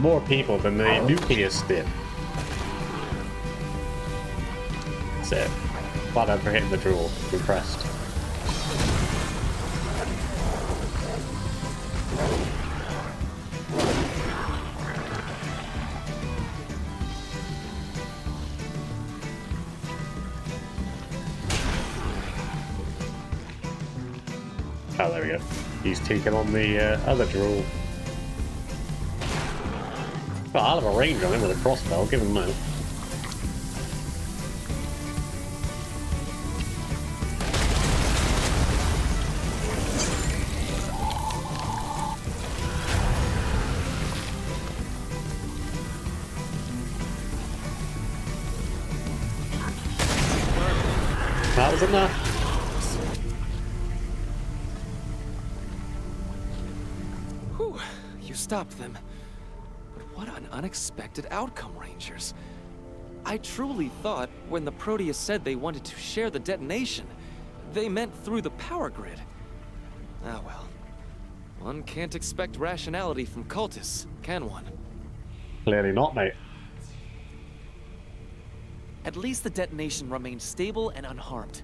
more people than the nucleus did. That's it. Glad I'm hitting the draw. Impressed. Oh, there we go. He's taking on the other draw. Well, I'll have a range on him with a crossbow. I'll give him that. That was enough. Whew, you stopped them. But what an unexpected outcome, Rangers. I truly thought when the Proteus said they wanted to share the detonation, they meant through the power grid. Ah well. One can't expect rationality from cultists, can one? Clearly not, mate. At least the detonation remains stable and unharmed,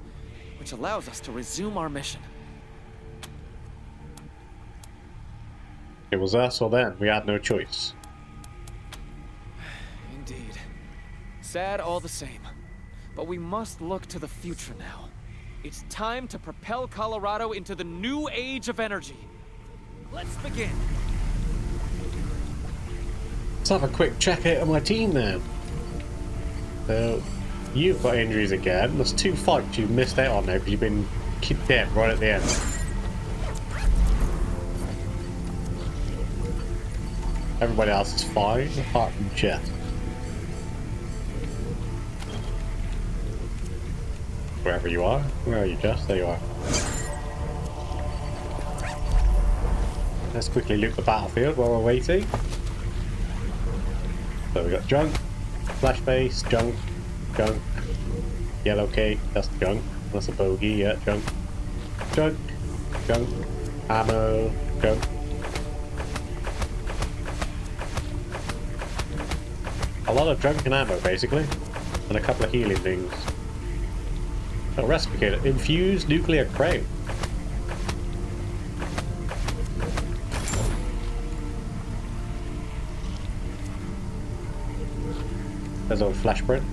which allows us to resume our mission. It was us or them. We had no choice. Indeed. Sad all the same. But we must look to the future now. It's time to propel Colorado into the new age of energy. Let's begin. Let's have a quick check out of my team now. So, you've got injuries again. There's 2 fights you've missed out on now because you've been kicked dead right at the end. Everybody else is fine, apart from Jet. Wherever you are. Where are you, Jet? There you are. Let's quickly loot the battlefield while we're waiting. So we got junk, flash base, junk, junk, yellow cake, that's junk, that's a bogey, yeah, junk, junk, junk, ammo, junk. A lot of junk and ammo, basically, and a couple of healing things. Oh, respicator, infused nuclear crown. There's old flash prints.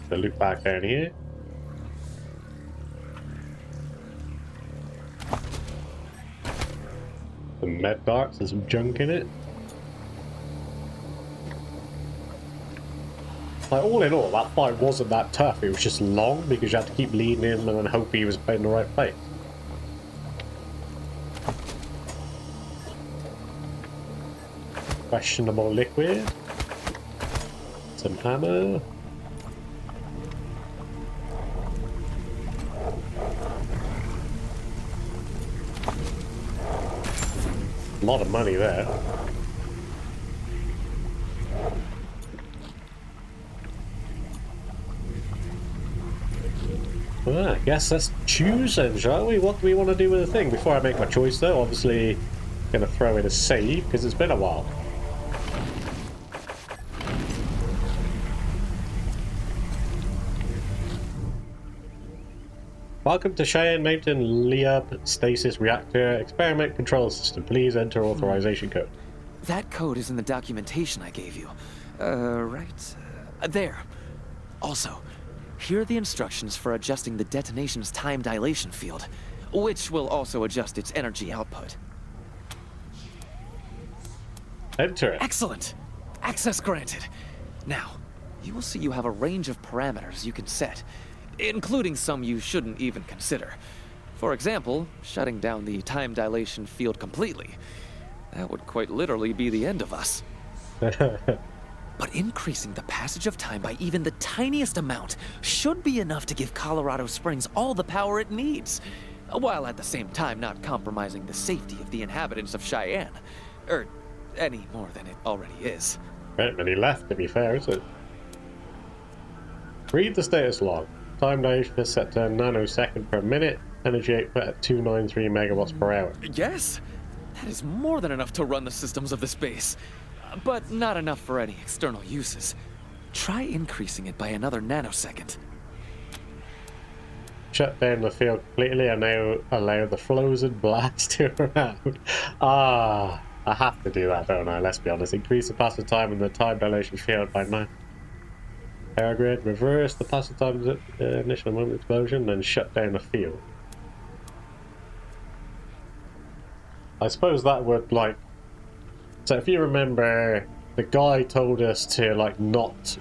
So look back down here. Some med darts and some junk in it. Like, all in all, that fight wasn't that tough. It was just long because you had to keep leading him and then hope he was in the right place. Questionable liquid. Some ammo. A lot of money there. Well, I guess let's choose then, shall we? What do we want to do with the thing? Before I make my choice though, obviously going to throw in a save because it's been a while. Welcome to Cheyenne Mountain Liab Stasis Reactor Experiment Control System. Please enter authorization code. That code is in the documentation I gave you. Right? There. Also, here are the instructions for adjusting the detonation's time dilation field, which will also adjust its energy output. Enter it. Excellent! Access granted. Now, you will see you have a range of parameters you can set, including some you shouldn't even consider. For example, shutting down the time dilation field completely. That would quite literally be the end of us. But increasing the passage of time by even the tiniest amount should be enough to give Colorado Springs all the power it needs, while at the same time not compromising the safety of the inhabitants of Cheyenne. Or any more than it already is. Right, many left, to be fair, is it? Read the status log. Time dilation is set to a nanosecond per minute. Energy output at 293 megawatts per hour. Yes, that is more than enough to run the systems of this base, but not enough for any external uses. Try increasing it by another nanosecond. Shut down the field completely and now allow the flows and blast to around. I have to do that, don't I? Let's be honest. Increase the passive time in the time dilation field by 9. Power grid, reverse the passive time initial moment explosion, then shut down the field. I suppose that would, like... So if you remember, the guy told us to, like, not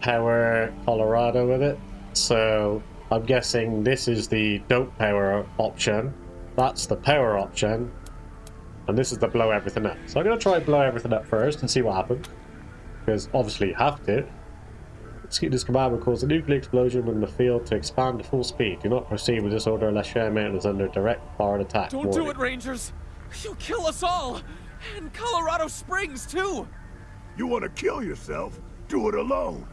power Colorado with it. So I'm guessing this is the don't power option. That's the power option. And this is the blow everything up. So I'm going to try and blow everything up first and see what happens. Because obviously you have to. Execute this command will cause a nuclear explosion in the field to expand to full speed. Do not proceed with this order unless Share Mountain is under direct fired attack. Don't do it, Rangers! You'll kill us all! And Colorado Springs, too! You want to kill yourself? Do it alone.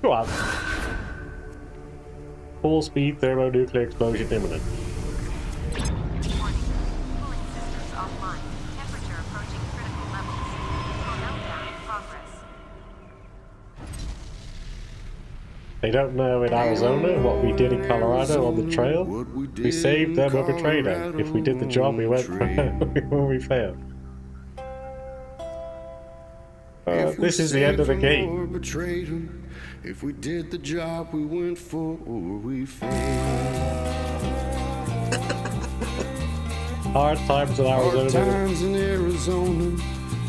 Go on. Full speed thermonuclear explosion imminent. Warning. Cooling systems offline. Temperature approaching critical levels. Meltdown in progress. They don't know in Arizona what we did in Colorado on the trail. We saved them or betrayed them. If we did the job, we went for when we failed. This is the end of the game. If we did the job we went for, or we failed. Hard times in Arizona. Hard times in Arizona,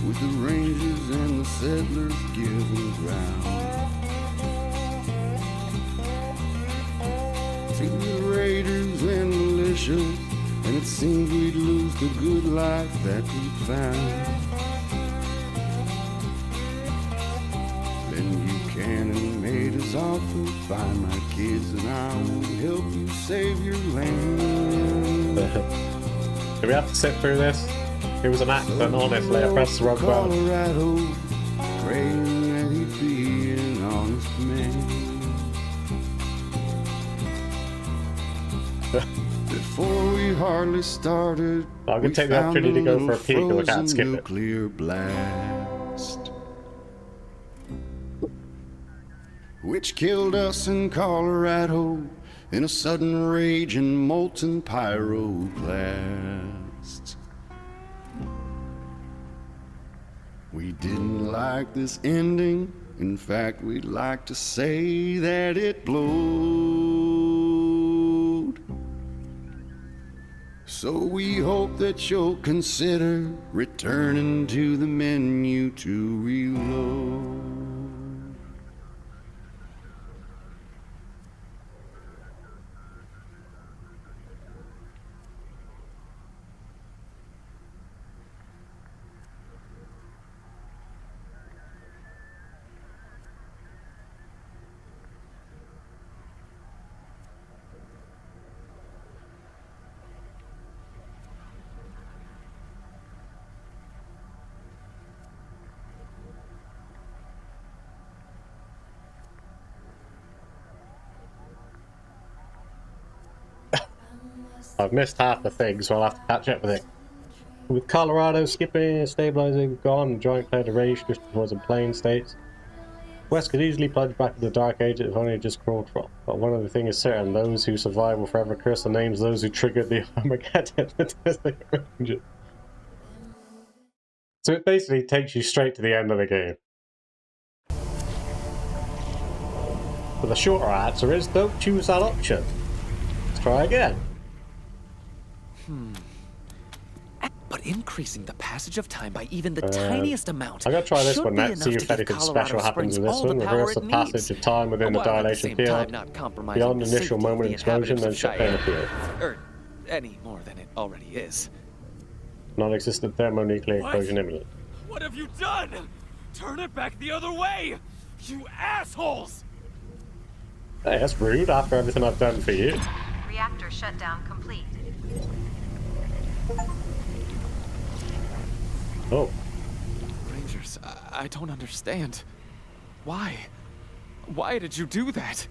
with the Rangers and the settlers giving ground. To the raiders and militia, and it seemed we'd lose the good life that we found. Then Buchanan made his offer, find my kids and I will help you save your land. Do we have to sit through this? It was an accident, honestly. I pressed the wrong button. Colorado, praying that he'd be an honest man. Before we hardly started, I'm gonna take the opportunity to go for a peek, or I can't skip it. Nuclear blast, which killed us in Colorado in a sudden rage and molten pyroblast. We didn't like this ending. In fact, we'd like to say that it blowed. So we hope that you'll consider returning to the menu to reload. I've missed half the thing, so I'll have to catch up with it. With Colorado skipping, stabilizing, gone, giant cloud of rage drifting towards the plain states. West could easily plunge back into the dark age if only just crawled from. But one other thing is certain, those who survive will forever curse the names of those who triggered the Armageddon. So it basically takes you straight to the end of the game. But the shorter answer is don't choose that option. Let's try again. But increasing the passage of time by even the tiniest amount. I'm gonna try this should one be next, see enough if to give anything Colorado special happens Springs with this all the one. power Reverse the it passage needs, of time within the while at dilation same field. time not compromising Beyond the initial safety of moment the explosion, then inhabitants shut of down the Cheyenne. field. Or any more than it already is. Non-existent thermonuclear explosion imminent. What have you done? Turn it back the other way! You assholes! Hey, that's rude after everything I've done for you. Reactor shutdown complete. Oh. Rangers, Rangers, I don't understand. Why? Why did you do that?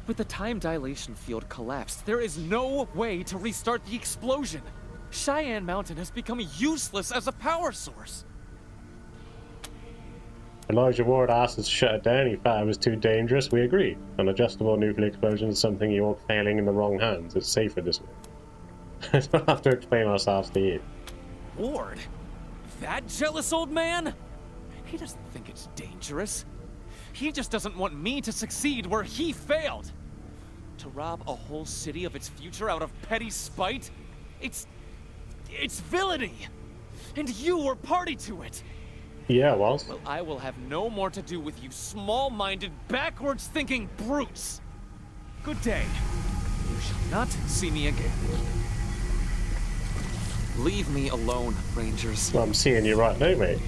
With the time dilation field collapsed, there is no way to restart the explosion. Cheyenne Mountain has become useless as a power source. Elijah Ward asked us to shut it down. He thought it was too dangerous. We agreed. An adjustable nuclear explosion is something you're failing in the wrong hands. It's safer this way. I don't have to explain ourselves to you. Ward? That jealous old man? He doesn't think it's dangerous. He just doesn't want me to succeed where he failed. To rob a whole city of its future out of petty spite? It's villainy. And you were party to it. Yeah, it was. Well, I will have no more to do with you small-minded, backwards-thinking brutes. Good day. You shall not see me again. Leave me alone, Rangers. Well, I'm seeing you right now, mate.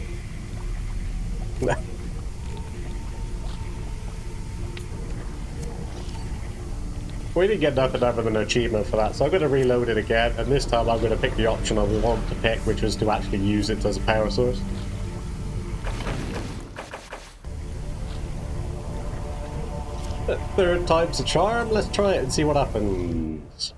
We didn't get nothing other than an achievement for that, so I'm going to reload it again, and this time I'm going to pick the option I want to pick, which was to actually use it as a power source. Third time's a charm. Let's try it and see what happens.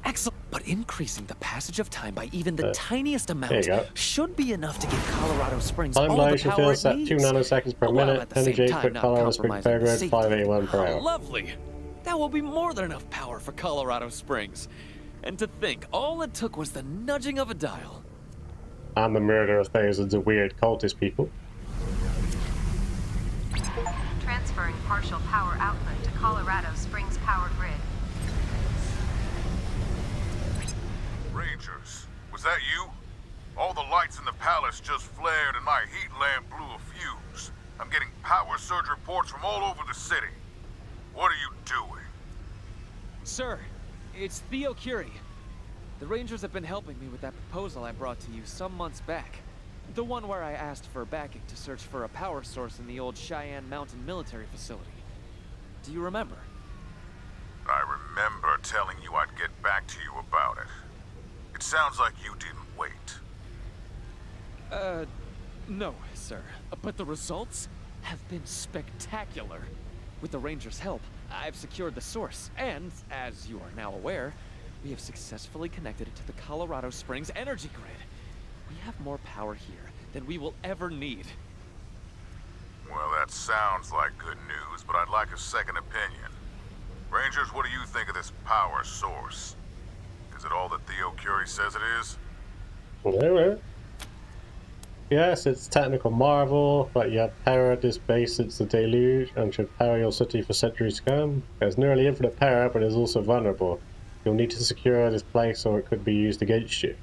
Excellent. But increasing the passage of time by even the tiniest there amount you go. should be enough to give Colorado Springs Time all the dilation power field it set needs. 2 nanoseconds per While minute. at the same Energy time for not Colorado Springs compromising Fairgrounds safety. 581 per hour. Lovely. That will be more than enough power for Colorado Springs. And to think, all it took was the nudging of a dial. And the murder of thousands of weird cultist people. Transferring partial power output to Colorado Springs power grid. Rangers, was that you? All the lights in the palace just flared and my heat lamp blew a fuse. I'm getting power surge reports from all over the city. What are you doing? Sir, it's Theo Curie. The Rangers have been helping me with that proposal I brought to you some months back. The one where I asked for backing to search for a power source in the old Cheyenne Mountain military facility. Do you remember? I remember telling you I'd get back to you about it. It sounds like you didn't wait. No, sir. But the results have been spectacular. With the Rangers' help, I've secured the source, and, as you are now aware, we have successfully connected it to the Colorado Springs energy grid. We have more power here than we will ever need. Well, that sounds like good news, but I'd like a second opinion. Rangers, what do you think of this power source? Is it all that Theo Curie says it is? Well. Yes, it's technical marvel, but you have power at this base since the deluge and should power your city for centuries to come. There's nearly infinite power, but it's also vulnerable. You'll need to secure this place or it could be used against you.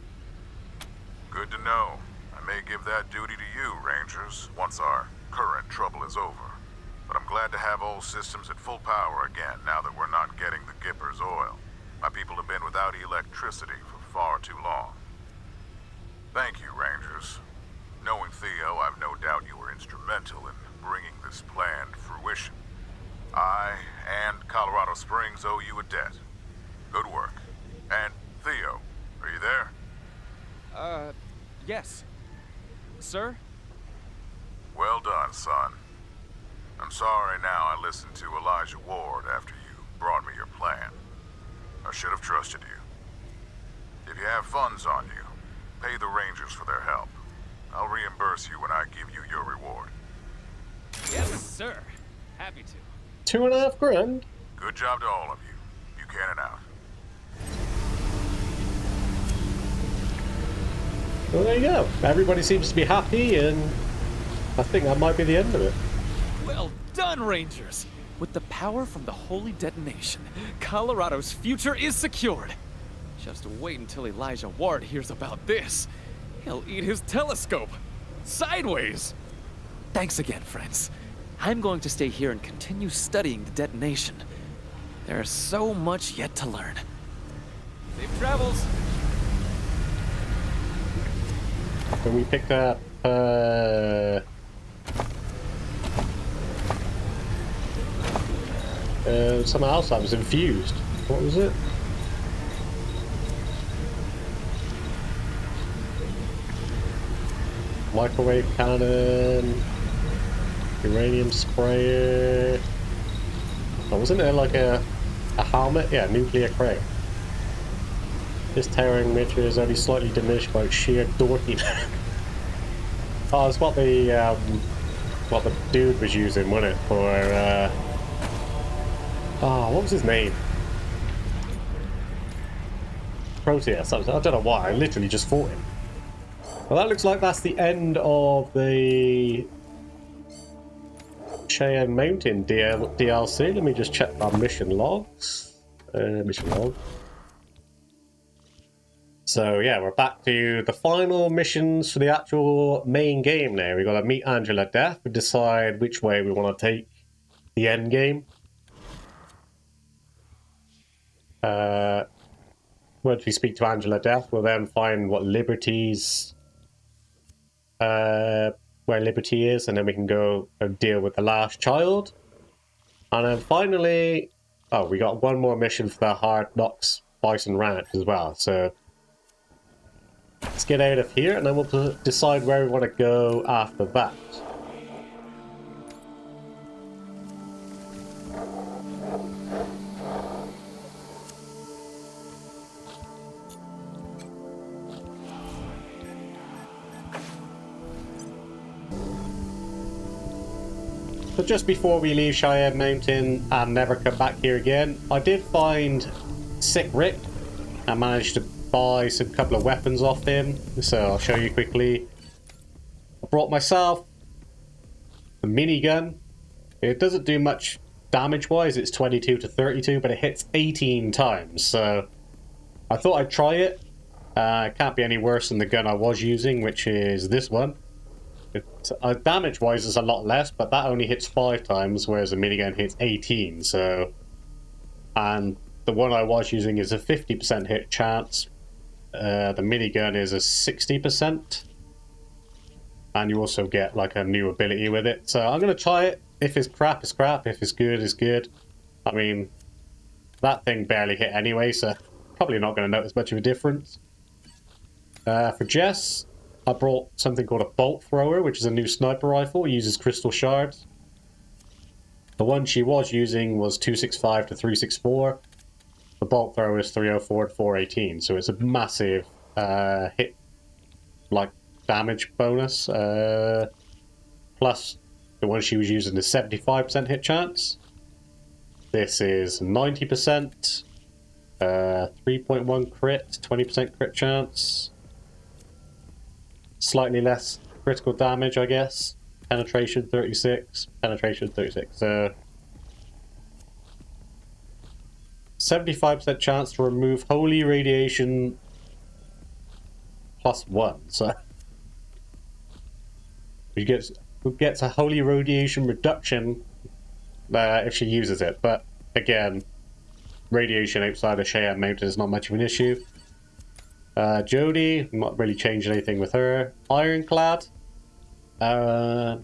Good to know. I may give that duty to you, Rangers, once our current trouble is over. But I'm glad to have all systems at full power again now that we're not getting the Gipper's oil. My people have been without electricity for far too long. Thank you, Rangers. Knowing Theo, I've no doubt you were instrumental in bringing this plan to fruition. I and Colorado Springs owe you a debt. Good work. And Theo, are you there? Yes. Sir? Well done, son. I'm sorry now I listened to Elijah Ward after you brought me your plan. I should have trusted you. If you have funds on you, pay the Rangers for their help. I'll reimburse you when I give you your reward. Yes, sir. Happy to. $2.5 grand? Good job to all of you. Buchanan out. Well, there you go. Everybody seems to be happy, and I think that might be the end of it. Well done, Rangers! With the power from the holy detonation, Colorado's future is secured. Just wait until Elijah Ward hears about this. He'll eat his telescope. Sideways! Thanks again, friends. I'm going to stay here and continue studying the detonation. There's so much yet to learn. Safe travels! When we picked up, something else that was infused. What was it? microwave cannon, uranium sprayer. Oh, wasn't there like a helmet? Yeah, nuclear crate. This towering miniature is only slightly diminished by sheer dorkiness. Oh, it's what the dude was using, wasn't it? For oh, what was his name? Proteus. I don't know why. I literally just fought him. Well, that looks like that's the end of the Cheyenne Mountain DLC. Let me just check our mission logs. Mission log. So yeah, we're back to the final missions for the actual main game now. We've got to meet Angela Death and decide which way we want to take the end game. Once we speak to Angela Death, we'll then find what Liberty's where Liberty is, and then we can go and deal with the last child. And then finally, oh, we got one more mission for the Hard Knocks Bison Ranch as well. So let's get out of here, and then we'll decide where we want to go after that. So just before we leave Cheyenne Mountain and never come back here again, I did find Sick Rick. I managed to buy some couple of weapons off him, so I'll show you quickly. I brought myself a minigun. It doesn't do much damage wise, it's 22 to 32, but it hits 18 times, so I thought I'd try it. It can't be any worse than the gun I was using, which is this one. Damage wise is a lot less, but that only hits 5 times, whereas a minigun hits 18, so... And the one I was using is a 50% hit chance. The minigun is a 60%. And you also get like a new ability with it. So I'm going to try it. If it's crap, it's crap. If it's good, it's good. I mean, that thing barely hit anyway, so probably not going to notice much of a difference. For Jess, I brought something called a bolt thrower, which is a new sniper rifle. It uses crystal shards. The one she was using was 265 to 364. The bolt thrower is 304 to 418, so it's a massive hit, like, damage bonus. Plus, the one she was using is 75% hit chance. This is 90%, 3.1 crit, 20% crit chance. Slightly less critical damage, I guess. Penetration 36, penetration 36. 75% chance to remove holy radiation +1. So who gets a holy radiation reduction if she uses it. But again, radiation outside of Cheyenne Mountain is not much of an issue. Jodie, not really changed anything with her. Ironclad. I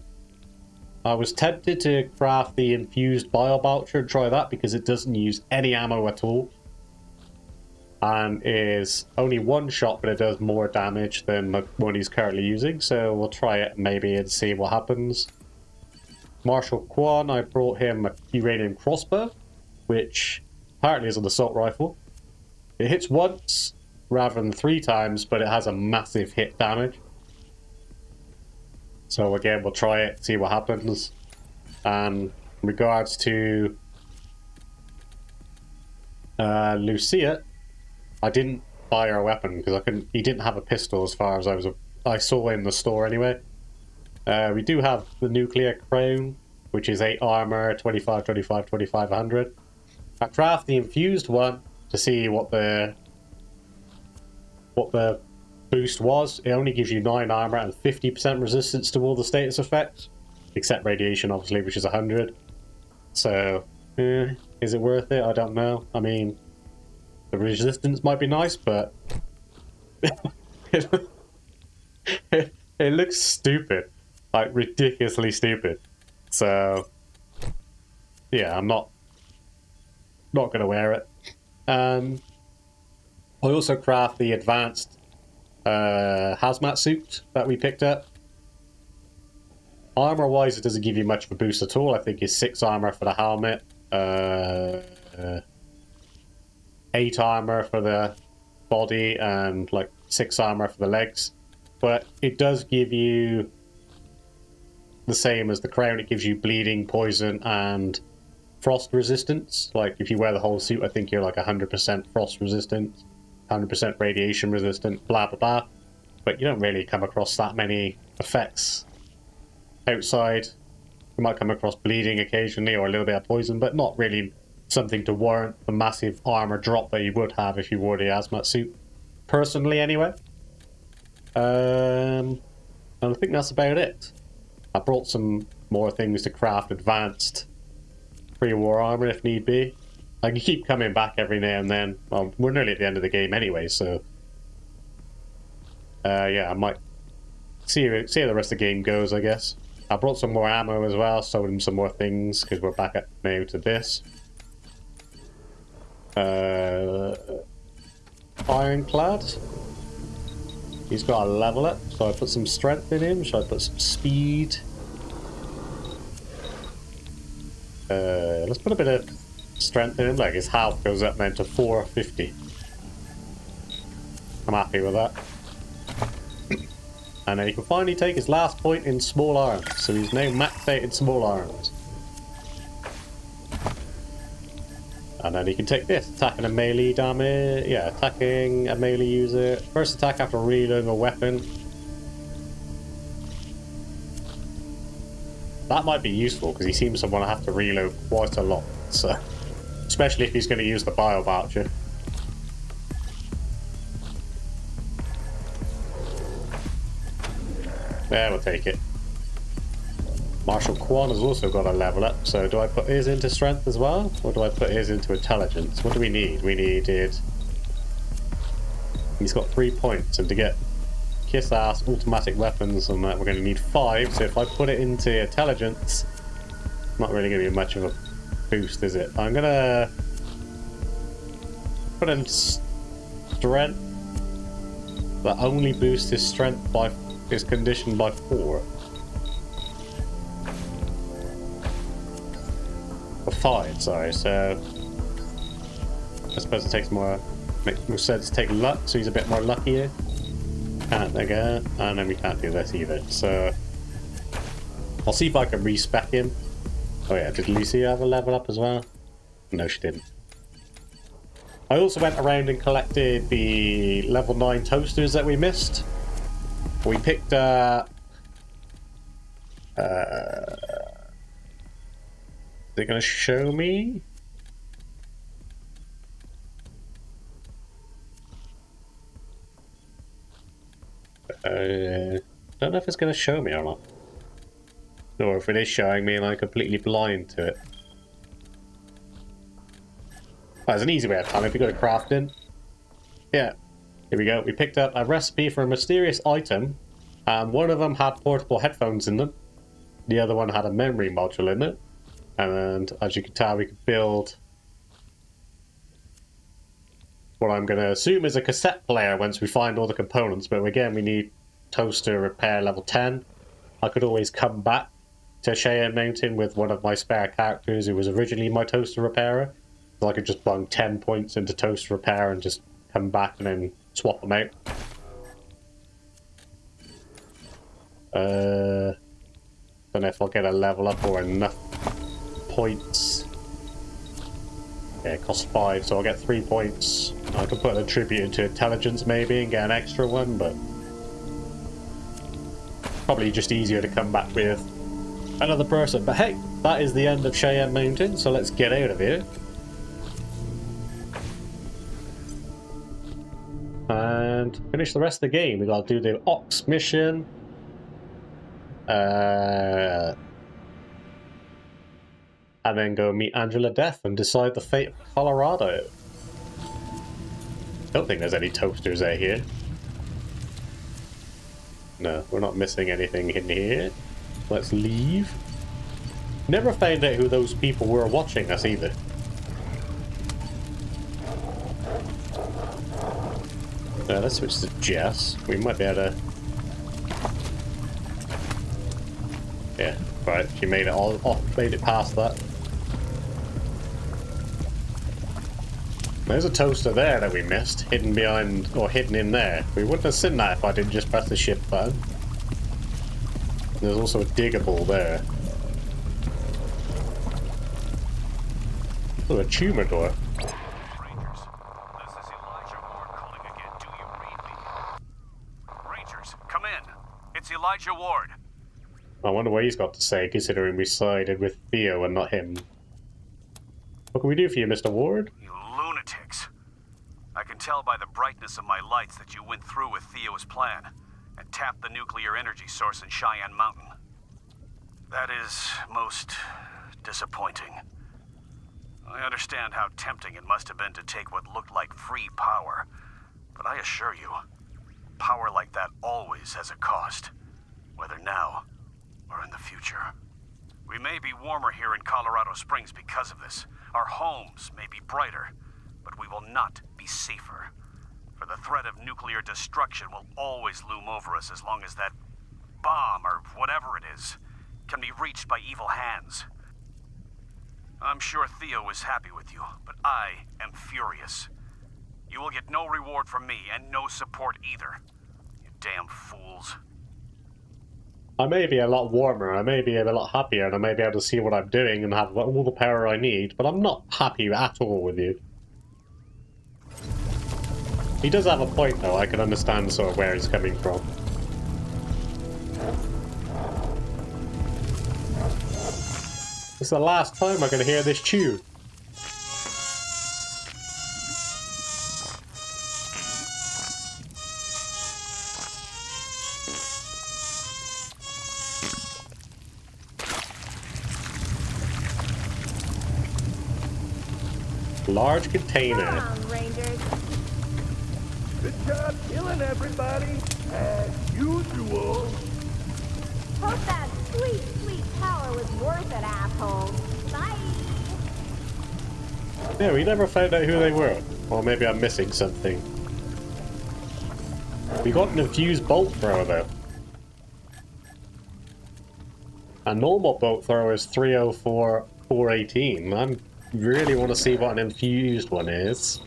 was tempted to craft the infused biobelcher and try that because it doesn't use any ammo at all. And is only one shot, but it does more damage than the one he's currently using. So we'll try it maybe and see what happens. Marshal Quan, I brought him a uranium crossbow, which apparently is an assault rifle. It hits once rather than 3 times, but it has a massive hit damage. So again, we'll try it, see what happens. And in regards to Lucia, I didn't buy her a weapon because I couldn't. He didn't have a pistol as far as I saw in the store anyway. We do have the nuclear crown, which is 8 armor, 25, 25, 25, 100. I craft the infused one to see what the boost was. It only gives you 9 armor and 50% resistance to all the status effects, except radiation, obviously, which is 100. So, is it worth it? I don't know. I mean, the resistance might be nice, but it looks stupid, like ridiculously stupid. So, yeah, I'm not gonna wear it. I also craft the advanced hazmat suit that we picked up. Armor-wise, it doesn't give you much of a boost at all. I think it's 6 armor for the helmet, 8 armor for the body, and like 6 armor for the legs. But it does give you the same as the crown. It gives you bleeding, poison, and frost resistance. Like if you wear the whole suit, I think you're like 100% frost resistant, 100% radiation resistant, blah blah blah. But you don't really come across that many effects outside. You might come across bleeding occasionally or a little bit of poison, but not really something to warrant the massive armor drop that you would have if you wore the hazmat suit. Personally, anyway. And I think that's about it. I brought some more things to craft advanced pre-war armor if need be. I can keep coming back every now and then. Well, we're nearly at the end of the game anyway, so yeah, I might see how the rest of the game goes, I guess. I brought some more ammo as well, sold him some more things, because we're back up now to this. Ironclad. He's got a level up, so I put some strength in him. Should I put some speed? Let's put a bit of strength in him. Like his health goes up now to 450. I'm happy with that. And then he can finally take his last point in small arms. So he's now maxed out in small arms. And then he can take this, attacking a melee damage. Yeah, attacking a melee user. First attack after reloading a weapon. That might be useful because he seems to want to have to reload quite a lot. So, especially if he's going to use the bio voucher. Yeah, we'll take it. Marshal Quan has also got a level up, so do I put his into strength as well? Or do I put his into intelligence? What do we need? We needed... He's got 3 points, and to get kiss-ass automatic weapons and that, we're going to need 5, so if I put it into intelligence, not really going to be much of a boost, is it? I'm going to put in strength that only boosts his strength by... is conditioned by 4. Or 5, sorry, so I suppose it takes makes more sense to take luck, so he's a bit more luckier. Can't again, and then we can't do this either, so I'll see if I can respec him. Oh yeah, did Lucy have a level up as well? No, she didn't. I also went around and collected the level 9 toasters that we missed. We picked they're gonna show me? Don't know if it's gonna show me or not. Or if it is showing me and I'm completely blind to it. There's an easy way of telling if you go to crafting. Yeah. Here we go. We picked up a recipe for a mysterious item. One of them had portable headphones in them. The other one had a memory module in it. And as you can tell, we could build what I'm going to assume is a cassette player once we find all the components. But again, we need toaster repair level 10. I could always come back to Cheyenne Mountain with one of my spare characters who was originally my toaster repairer. So I could just bung 10 points into toaster repair and just come back and then swap them out. Don't know if I'll get a level up or enough points. Yeah, it costs 5, so I'll get 3 points. I could put an attribute into intelligence maybe and get an extra one, but probably just easier to come back with another person. But hey, that is the end of Cheyenne Mountain, so let's get out of here. And finish the rest of the game. We gotta do the Ox mission. And then go meet Angela Death and decide the fate of Colorado. Don't think there's any toasters out here. No, we're not missing anything in here. Let's leave. Never found out who those people were watching us either. Let's switch to Jess. We might be able to... Yeah, right. She made it all. Oh, made it past that. There's a toaster there that we missed, hidden behind, or hidden in there. We wouldn't have seen that if I didn't just press the shift button. There's also a diggable there. Oh, a tumor door. Rangers, this is Elijah Ward calling again. Do you read me? Rangers, come in. It's Elijah Ward. I wonder what he's got to say, considering we sided with Theo and not him. What can we do for you, Mr. Ward? You lunatics. I can tell by the brightness of my lights that you went through with Theo's plan and tapped the nuclear energy source in Cheyenne Mountain. That is most disappointing. I understand how tempting it must have been to take what looked like free power, but I assure you, power like that always has a cost, whether now or in the future. We may be warmer here in Colorado Springs because of this. Our homes may be brighter, but we will not be safer. For the threat of nuclear destruction will always loom over us as long as that bomb, or whatever it is, can be reached by evil hands. I'm sure Theo is happy with you, but I am furious. You will get no reward from me, and no support either. You damn fools. I may be a lot warmer, I may be a lot happier, and I may be able to see what I'm doing and have all the power I need, but I'm not happy at all with you. He does have a point, though. I can understand sort of where he's coming from. This is the last time I'm going to hear this tune. Large container. Come on, Rangers. Good job killing everybody, as usual. Hope that sweet, sweet power was worth it, assholes. Bye. Yeah, we never found out who they were. Or maybe I'm missing something. We got an infused bolt thrower, though. A normal bolt thrower is 304, 418. I really want to see what an infused one is.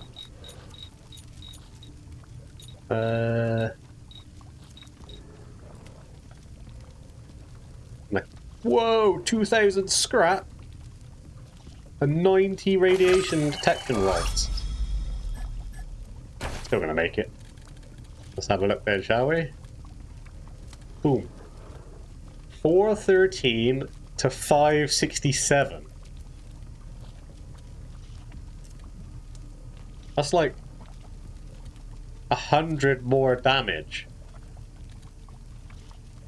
Whoa, 2,000 scrap and 90 radiation detection rods. Still gonna make it. Let's have a look then, shall we? Boom. 413 to 567. That's like 100 more damage.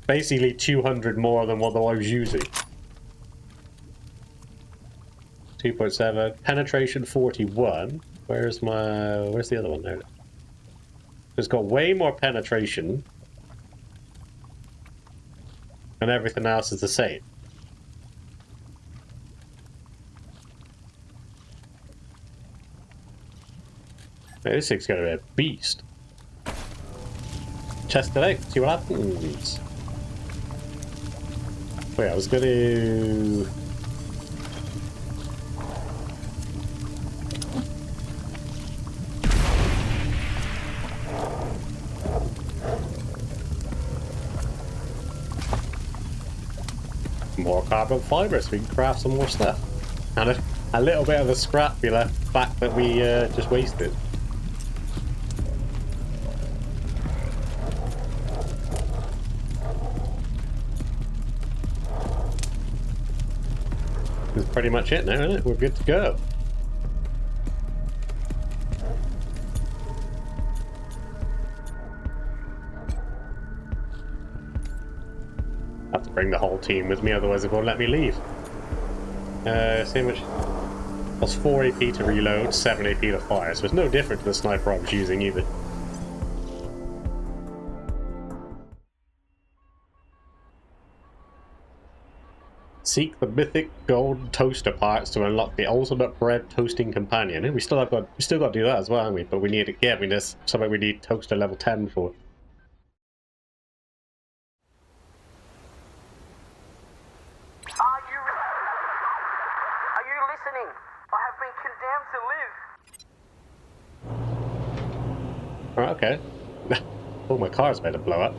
Basically 200 more than what I was using. 2.7. Penetration 41. Where's the other one there? It's got way more penetration. And everything else is the same. This thing's gonna be a beast. Chest it out, see what happens. Wait, I was gonna... More carbon fiber so we can craft some more stuff. And a little bit of the scrap we left back that we just wasted. That's pretty much it now, isn't it? We're good to go. Have to bring the whole team with me, otherwise it won't let me leave. See how much? Plus 4 AP to reload, 7 AP to fire, so it's no different to the sniper I was using either. Seek the mythic gold toaster parts to unlock the ultimate bread toasting companion. We still got to do that as well, haven't we? But we need it. Yeah, I mean, there's something we need toaster level 10 for. listening. I have been condemned to live. Right, okay. Oh, my car's about to blow up.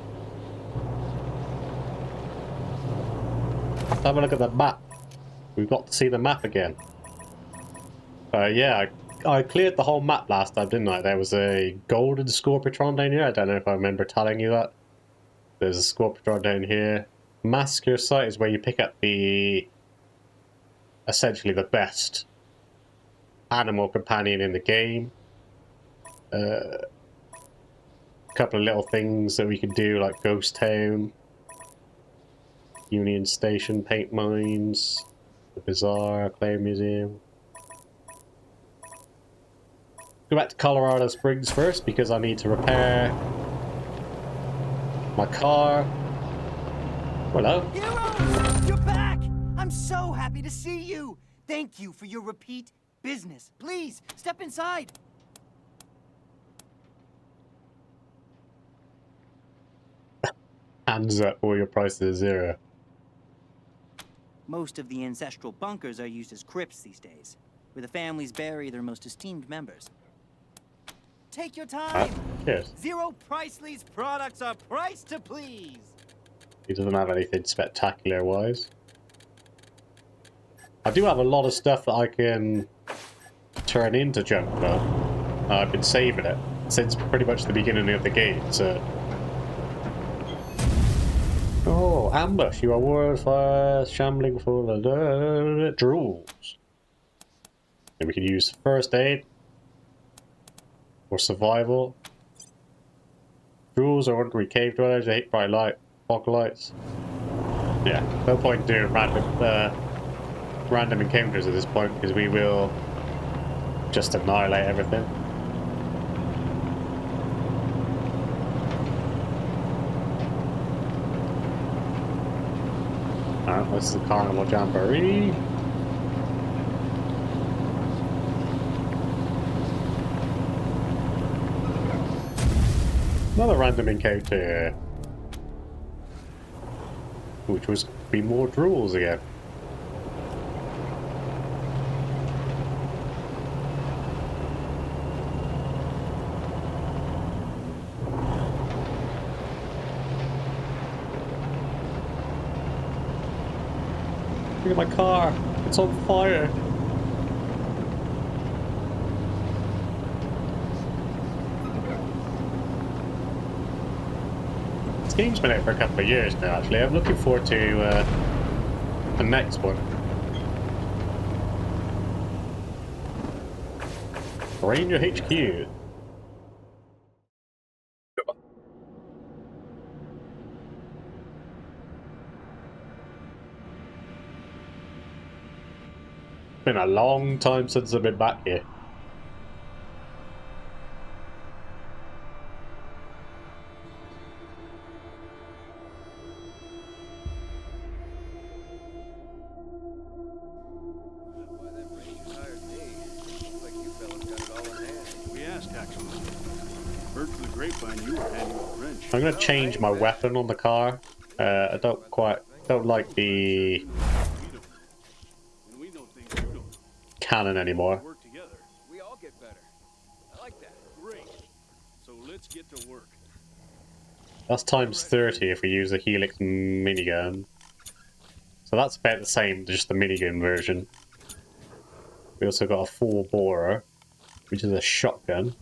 Let's have a look at the map. We've got to see the map again. Yeah, I cleared the whole map last time, didn't I? There was a golden Scorpiotron down here. I don't know if I remember telling you that. There's a Scorpiotron down here. Massacre site is where you pick up the... essentially the best animal companion in the game. A couple of little things that we can do, like Ghost Town, Union Station, paint mines, the Bazaar, Clay Museum. Go back to Colorado Springs first because I need to repair my car. Hello. Heroes! You're back! I'm so happy to see you! Thank you for your repeat business. Please, step inside. Hands up, all your prices are zero. Most of the ancestral bunkers are used as crypts these days, where the families bury their most esteemed members. Take your time! Cheers. Zero Priceley's products are priced to please! He doesn't have anything spectacular-wise. I do have a lot of stuff that I can turn into junk, though. I've been saving it since pretty much the beginning of the game, so... Oh, ambush! You are world shambling full of drools. And we can use first aid. Or survival. Drools are hungry cave dwellers, they hate bright light, fog lights. Yeah, no point doing random encounters at this point because we will just annihilate everything. Alright, this is the Carnival Jamboree. Another random encounter. Which was be more drools again. Look at my car. It's on fire. This game's been out for a couple of years now, actually. I'm looking forward to the next one. Ranger HQ. Been a long time since I've been back here. I'm gonna change my weapon on the car. I don't like the cannon anymore. We all get better. I like that. Great. So let's get to work. That's times 30 if we use a Helix minigun. So that's about the same, just the minigun version. We also got a 4-borer, which is a shotgun.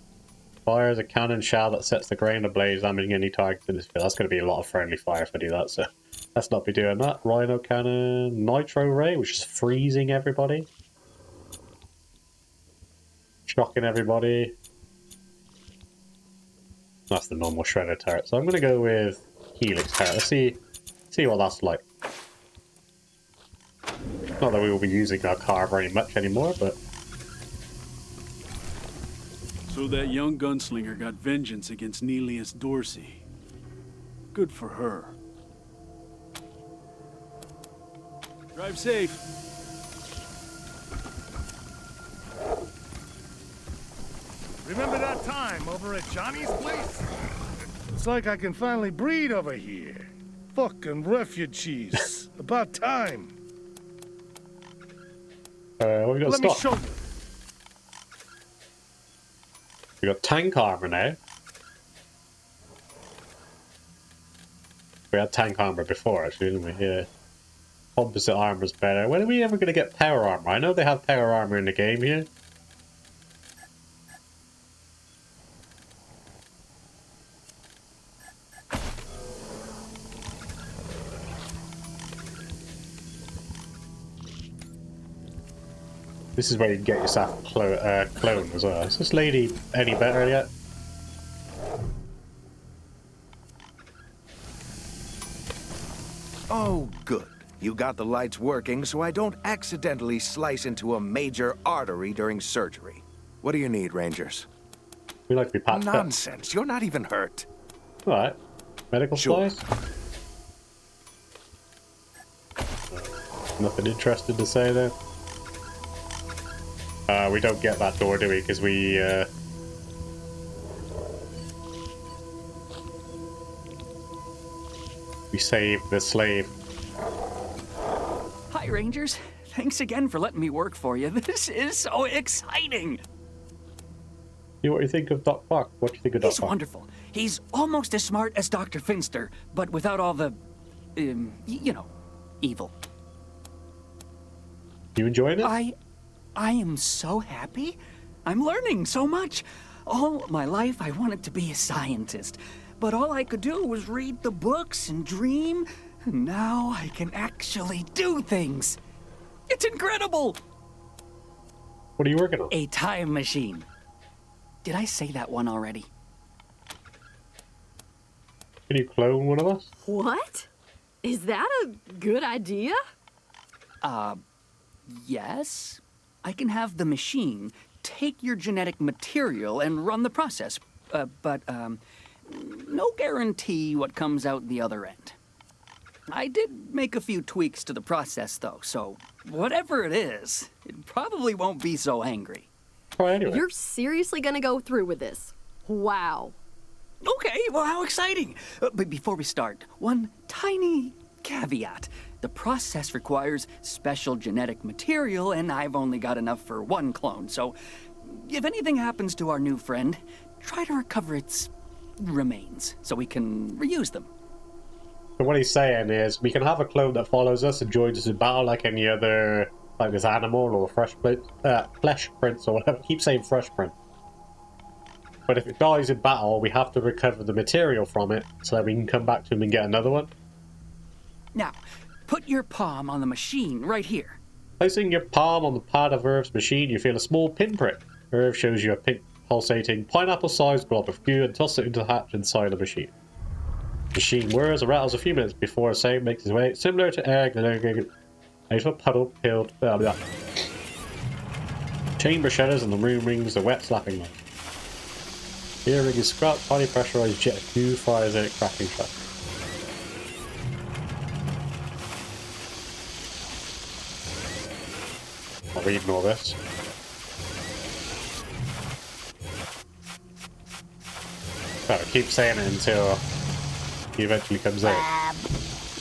Fires a cannon shell that sets the ground ablaze, damaging any target in this field. That's going to be a lot of friendly fire if I do that, so let's not be doing that. Rhino cannon, nitro ray, which is freezing everybody. Shocking everybody. That's the normal shredder turret. So I'm going to go with Helix turret. Let's see what that's like. Not that we will be using our car very much anymore, but... So that young gunslinger got vengeance against Nelius Dorsey. Good for her. Drive safe. Remember that time over at Johnny's place? It's like I can finally breathe over here. Fucking refugees. About time. What we got Let me stock? show you. We got tank armor now. We had tank armor before, actually, didn't we? Yeah. Composite armor's better. When are we ever going to get power armor? I know they have power armor in the game here. This is where you can get yourself a clone as well. Is this lady any better yet? Oh, good. You got the lights working so I don't accidentally slice into a major artery during surgery. What do you need, Rangers? We like to be patched up. Nonsense. You're not even hurt. Alright. Medical supplies? Nothing interesting to say there. We don't get that door, do we? Because we saved the slave. Hi, Rangers. Thanks again for letting me work for you. This is so exciting. What do you think of Doc Park? What do you think of Doc He's Park? wonderful. He's almost as smart as Dr. Finster, but without all the, you know, evil. You enjoying it? I am so happy. I'm learning so much. All my life I wanted to be a scientist, but all I could do was read the books and dream. And now I can actually do things. It's incredible. What are you working on? A time machine. Did I say that one already? Can you clone one of us? What? Is that a good idea? Yes. I can have the machine take your genetic material and run the process, but no guarantee what comes out the other end. I did make a few tweaks to the process, though, so whatever it is, it probably won't be so angry. Oh, anyway. You're seriously gonna go through with this? Wow. Okay, well, how exciting! But before we start, one tiny caveat. The process requires special genetic material, and I've only got enough for one clone, so if anything happens to our new friend, try to recover its remains so we can reuse them. So what he's saying is, we can have a clone that follows us and joins us in battle like any other, like this animal or flesh prince or whatever. I keep saying fresh print. But if it dies in battle, we have to recover the material from it so that we can come back to him and get another one. Now, put your palm on the machine right here. Placing your palm on the pad of Irv's machine, you feel a small pinprick. Irv shows you a pink, pulsating, pineapple-sized blob of goo and tosses it into the hatch inside the machine. The machine whirs and rattles a few minutes before a sound makes its way, similar to air gliding out of a puddle filled. Blah, blah. Chamber shudders and the room rings a wet slapping noise. The earring is scrapped, highly pressurized jet of goo fires out, cracking shut. I'm reading all this. Gotta keep saying it until he eventually comes out.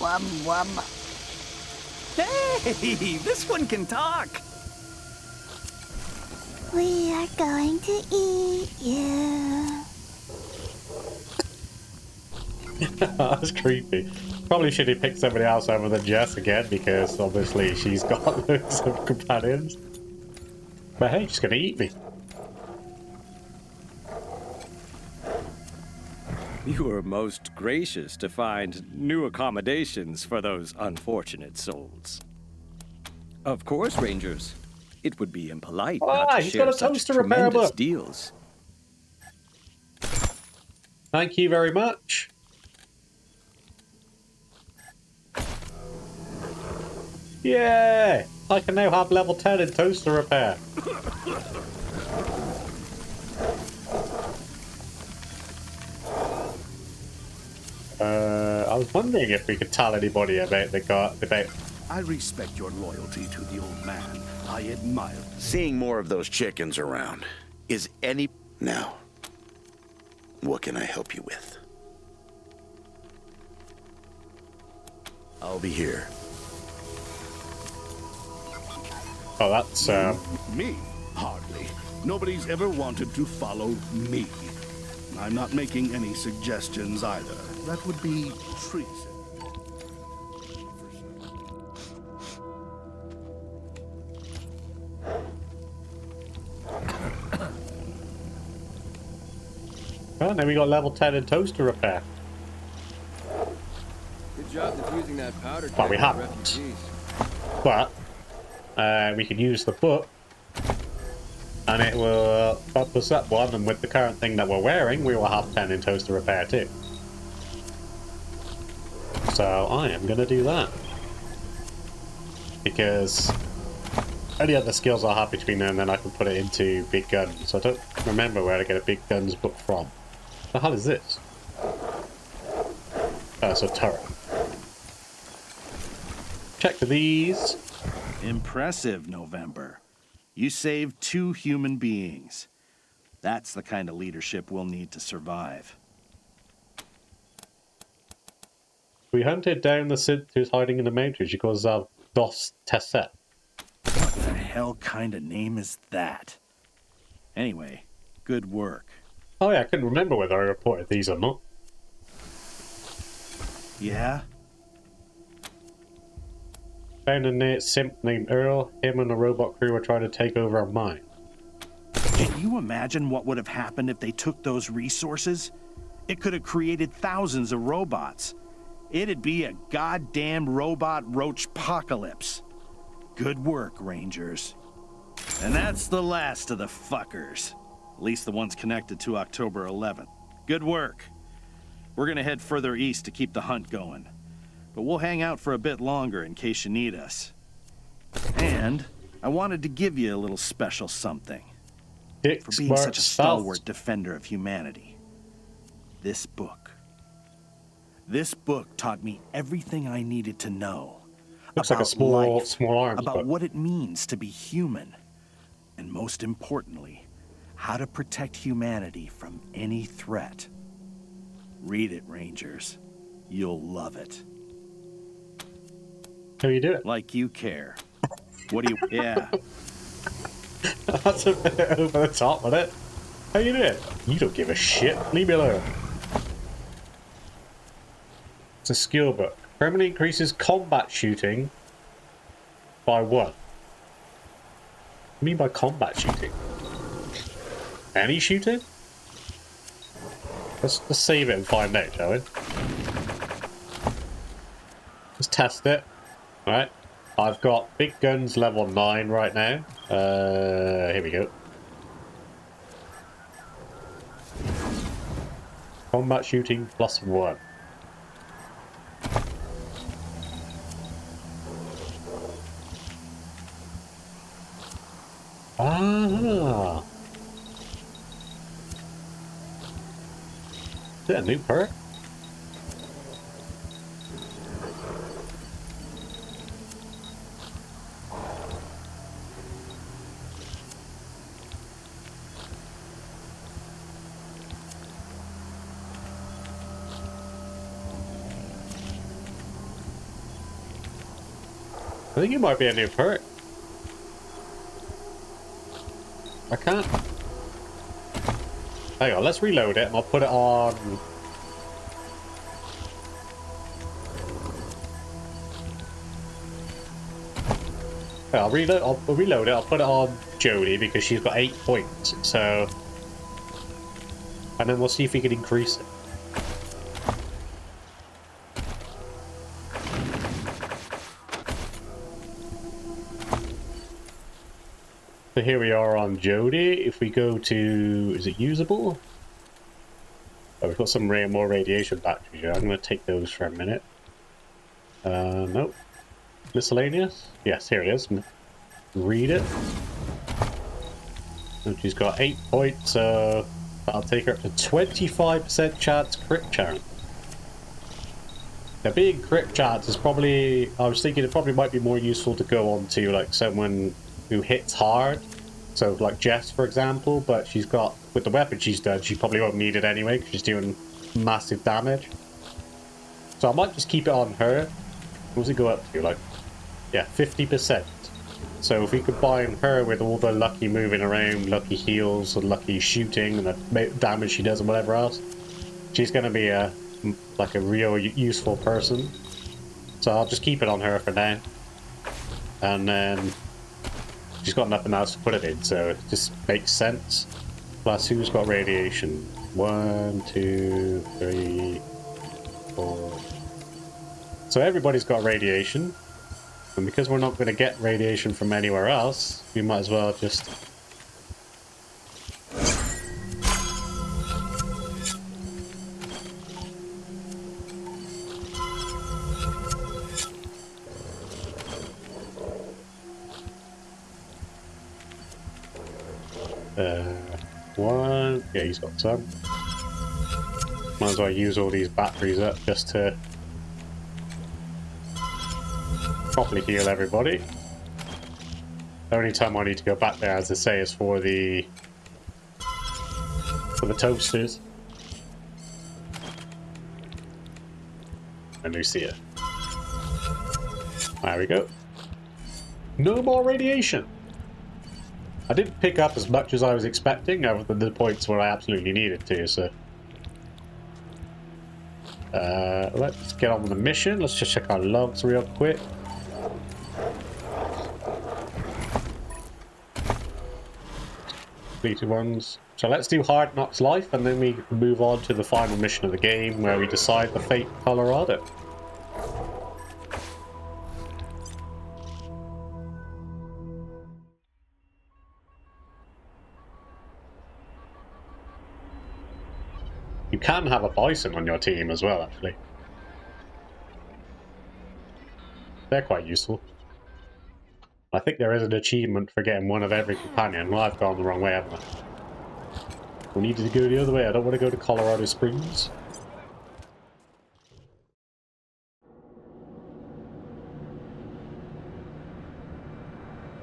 Wum wum. Hey, this one can talk. We are going to eat you. That's creepy. Probably should have picked somebody else other than Jess again, because obviously she's got loads of companions. But hey, she's gonna eat me. You were most gracious to find new accommodations for those unfortunate souls. Of course, Rangers. It would be impolite not to he's share got a such toaster repair tremendous book. deals. Thank you very much. Yeah! I can now have level 10 in toaster repair. I was wondering if we could tell anybody about the I respect your loyalty to the old man. I admire. Seeing more of those chickens around. Is any... Now, what can I help you with? I'll be here. Oh, that's Me? Hardly. Nobody's ever wanted to follow me. I'm not making any suggestions either. That would be treason. Oh, then we got level 10 in toaster repair. Good job defusing that powder Well, we keg haven't. with refugees. But we could use the book, and it will bump us up one. And with the current thing that we're wearing, we will have 10 in toaster repair too. So I am gonna do that because any other skills I have between them, then I can put it into big guns. So I don't remember where to get a big guns book from. The hell is this? Oh, it's a turret. Check for these. Impressive, November. You saved 2 human beings. That's the kind of leadership we'll need to survive. We hunted down the synth who's hiding in the mountains. She calls herself Dos Tesset. What the hell kind of name is that? Anyway, good work. Oh yeah, I couldn't remember whether I reported these or not. Yeah? Found a simp named Earl. Him and the robot crew were trying to take over a mine. Can you imagine what would have happened if they took those resources? It could have created thousands of robots. It'd be a goddamn robot roach apocalypse. Good work, Rangers. And that's the last of the fuckers. At least the ones connected to October 11th. Good work. We're gonna head further east to keep the hunt going. But we'll hang out for a bit longer in case you need us. And I wanted to give you a little special something. For being such a stalwart defender of humanity. This book. This book taught me everything I needed to know. Looks about like a small, life, small arms about book. what it means to be human. And most importantly, how to protect humanity from any threat. Read it, Rangers. You'll love it. How you do it? Like you care. What do you... Yeah. That's a bit over the top, wasn't it? How you do it? You don't give a shit. Leave me alone. It's a skill book. Permanently increases combat shooting by what? What do you mean by combat shooting? Any shooting? Let's save it and find out, shall we? Let's test it. Alright. I've got big guns level 9 right now. Here we go. Combat shooting +1. Ah. Is that a new perk? I think it might be a new perk. I can't. Hang on, let's reload it and I'll put it on. Yeah, I'll reload it, I'll put it on Jodie because she's got 8 points, so. And then we'll see if we can increase it. So here we are on Jodie. If we go to, is it usable? Oh, we've got some more radiation batteries here. I'm going to take those for a minute. Nope. Miscellaneous? Yes, here it is. Read it. And she's got 8 points, so that'll take her up to 25% chance crit chance. Now, being crit chance is probably, I was thinking it probably might be more useful to go on to like someone who hits hard, so like Jess for example, but she's got, with the weapon she's done, she probably won't need it anyway because she's doing massive damage. So I might just keep it on her. What does it go up to? Like, yeah, 50%. So if we combine her with all the lucky moving around, lucky heals, and lucky shooting, and the damage she does and whatever else, she's going to be a real useful person. So I'll just keep it on her for now. And then she's got nothing else to put it in, so it just makes sense. Plus, who's got radiation? 1, 2, 3, 4. So everybody's got radiation. And because we're not going to get radiation from anywhere else, we might as well just... one... Yeah, he's got some. Might as well use all these batteries up just to properly heal everybody. The only time I need to go back there, as I say, is for the toasters. And Lucia. There we go. No more radiation! I didn't pick up as much as I was expecting, other than the points where I absolutely needed to, so... let's get on with the mission. Let's just check our logs real quick. Completed ones. So let's do Hard Knocks Life, and then we move on to the final mission of the game, where we decide the fate of Colorado. You can have a bison on your team as well, actually. They're quite useful. I think there is an achievement for getting one of every companion. Well, I've gone the wrong way, haven't I? We needed to go the other way. I don't want to go to Colorado Springs.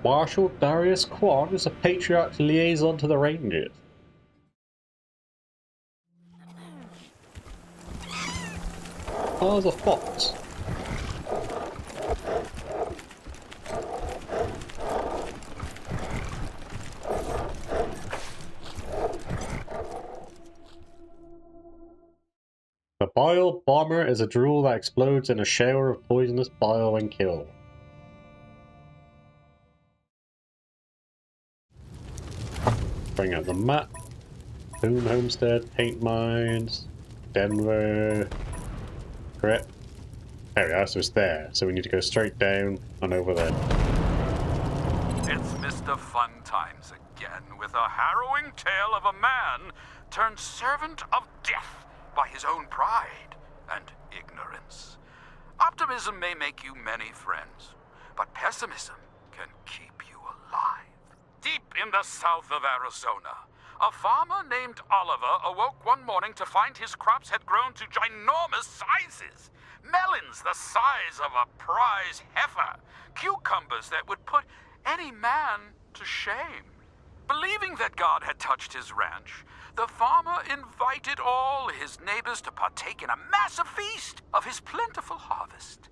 Marshal Darius Kwan is a Patriarch's liaison to the Rangers. Oh, there's a fox. The Bile Bomber is a drool that explodes in a shower of poisonous bile when killed. Bring out the map. Boone Homestead, Paint Mines, Denver. Correct. There we are, so it's there. So we need to go straight down and over there. It's Mr. Fun Times again, with a harrowing tale of a man turned servant of death by his own pride and ignorance. Optimism may make you many friends, but pessimism can keep you alive. Deep in the south of Arizona, a farmer named Oliver awoke one morning to find his crops had grown to ginormous sizes. Melons the size of a prize heifer. Cucumbers that would put any man to shame. Believing that God had touched his ranch, the farmer invited all his neighbors to partake in a massive feast of his plentiful harvest,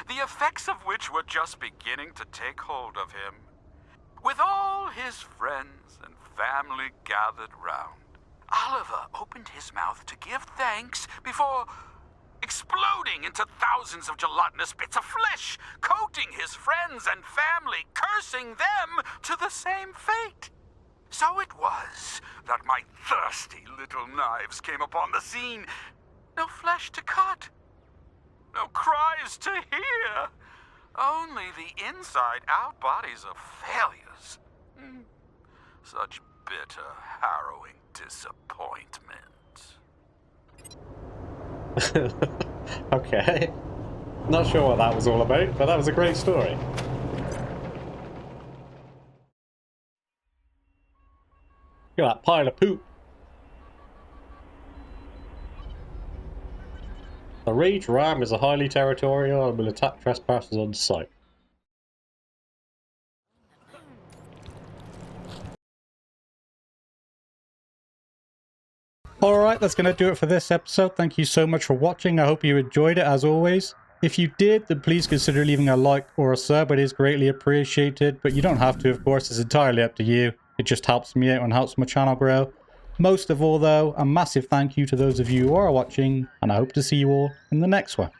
the effects of which were just beginning to take hold of him. With all his friends and family gathered round, Oliver opened his mouth to give thanks before exploding into thousands of gelatinous bits of flesh, coating his friends and family, cursing them to the same fate. So it was that my thirsty little knives came upon the scene. No flesh to cut, no cries to hear, only the inside-out bodies of failures. Such bitter, harrowing disappointment. Okay. Not sure what that was all about, but that was a great story. Look at that pile of poop. The Rage Ram is a highly territorial and will attack trespassers on sight. Alright, that's going to do it for this episode. Thank you so much for watching. I hope you enjoyed it as always. If you did, then please consider leaving a like or a sub. It is greatly appreciated, but you don't have to, of course. It's entirely up to you. It just helps me out and helps my channel grow. Most of all, though, a massive thank you to those of you who are watching, and I hope to see you all in the next one.